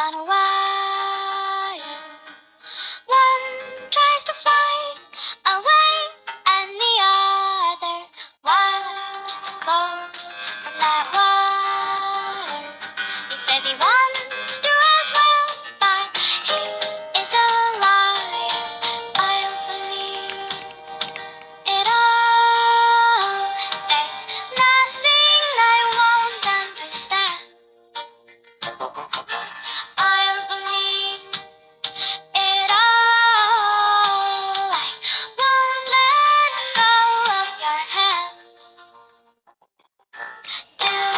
on a wire. One tries to fly away, and the other watches him close from that wire. He says he wants to as well, but he is a liar. I'll believe it all. There's nothing I won't understand. I'll believe it all. I won't let go of your hand. Two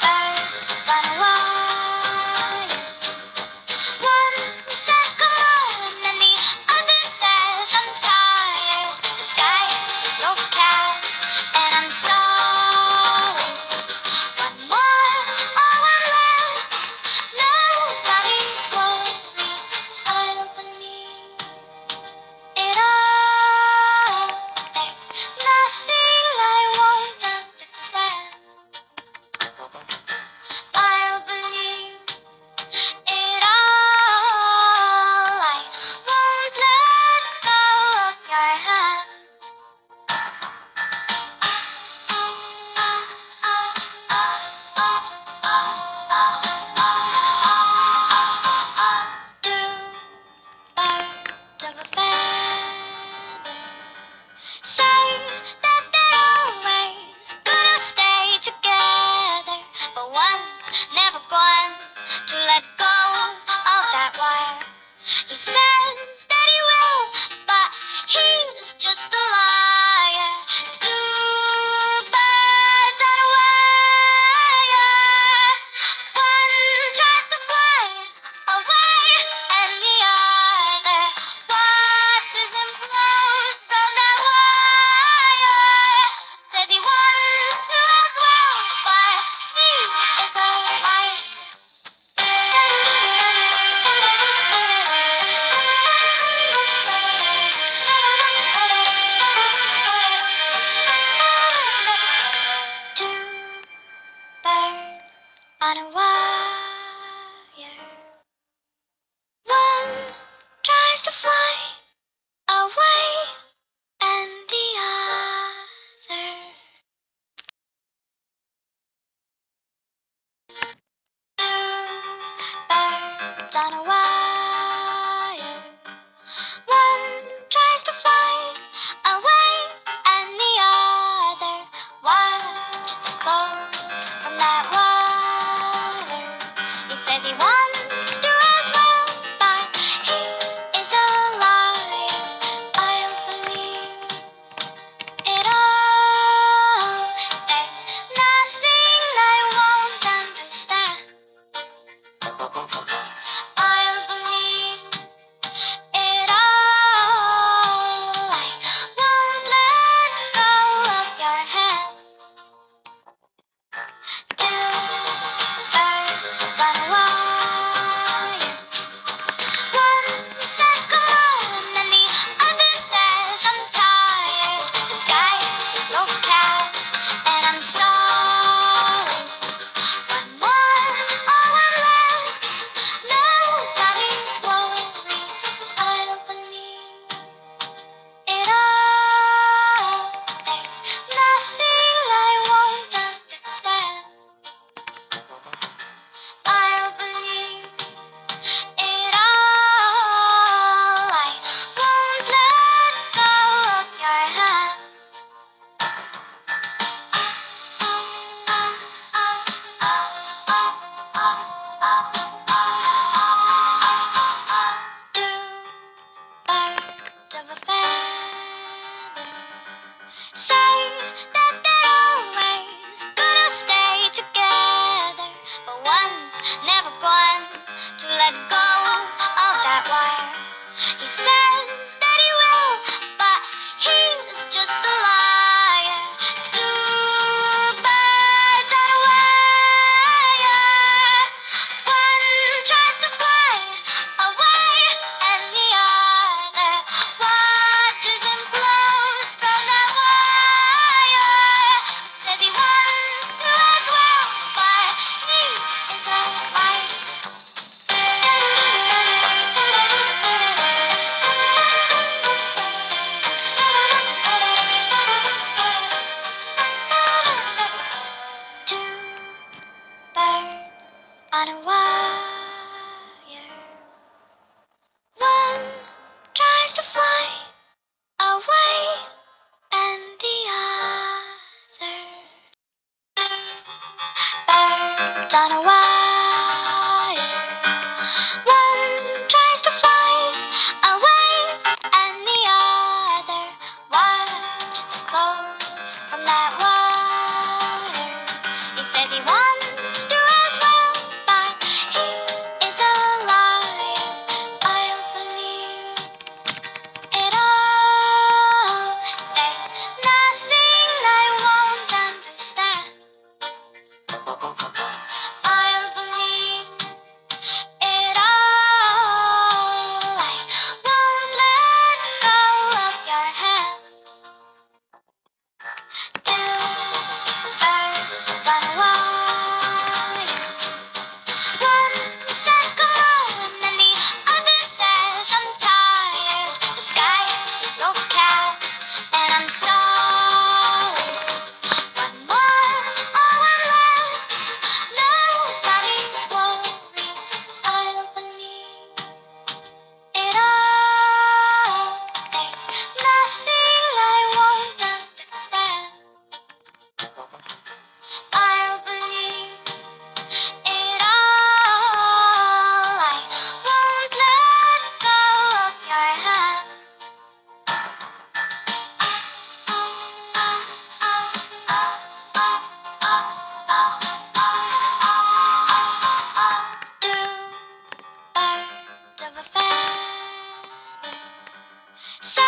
birds on a wire. One says come on, and the other says I'm tired. The sky is overcast, and I'm sorry. One more, oh one less. Nobody's worried. I'll believe it all. There's nothing I won't understand. I'll believe it all. I won't let go of your hand. Two birds of a feather say that they're always gonna stay together, but one's never going to let go of that wire. He says that he will, but he's just a liar. Two birds on a wire. One tries to fly away, and the other watches him float from that wire. Says he wants to as well, but he is a liar. Two birds on a wire. One tries to fly away, and the other. Two birds on a wire. One tries to fly away, and the other watches him close from that wire. He says he wants to as well, but he is a liar. I'll believe it all. There's nothing I won't understand. I'll believe it all. I won't let go of your hand. Two birds on a wire. One says come on, and the other says I'm tired. The sky is overcast, and I'm sorry. One more, oh one less. Nobody's worried. I'll believe it all. There's nothing I won't understand. I'll believe it all. I won't let go of your hand. Two birds of a feather say that they're always gonna stay together, but one's never going to let go of that wire. He says that he will, but he's just a liar. Two birds on a wire. One tries to fly away, and the other watches him close from that wire. Says he wants to as well, but he is a liar. on a wire. One tries to fly away, and the other birds on a wire. One tries to fly away, and the other watches him close from that wire. He says he wants to as well, but he is a liar. I'll believe it all. There's nothing I won't understand. I'll believe it all. I won't let go of your hand. Two birds on a wire. One says come on, and the other says I'm tired. The sky is overcast, and I'm sorry. One more, oh one less. Nobody's worried. I'll believe it all. There's nothing I won't understand. I'll believe it all. I won't let go of your hand. Two birds of a feather say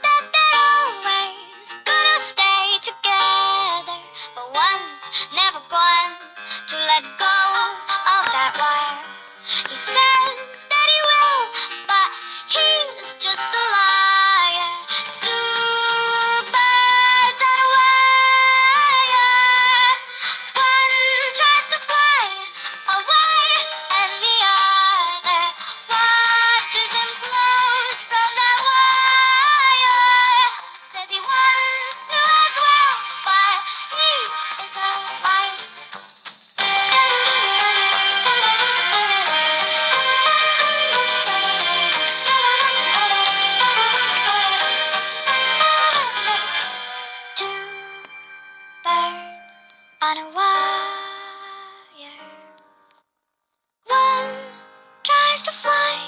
that they're always gonna stay together, but one's never going to let go of that wire. He says that he will, but he's just a liar. Two birds on a wire. One tries to fly away, and the other watches him close from that wire. Says he wants to as well, but he is a liar. Two birds on a wire. One tries to fly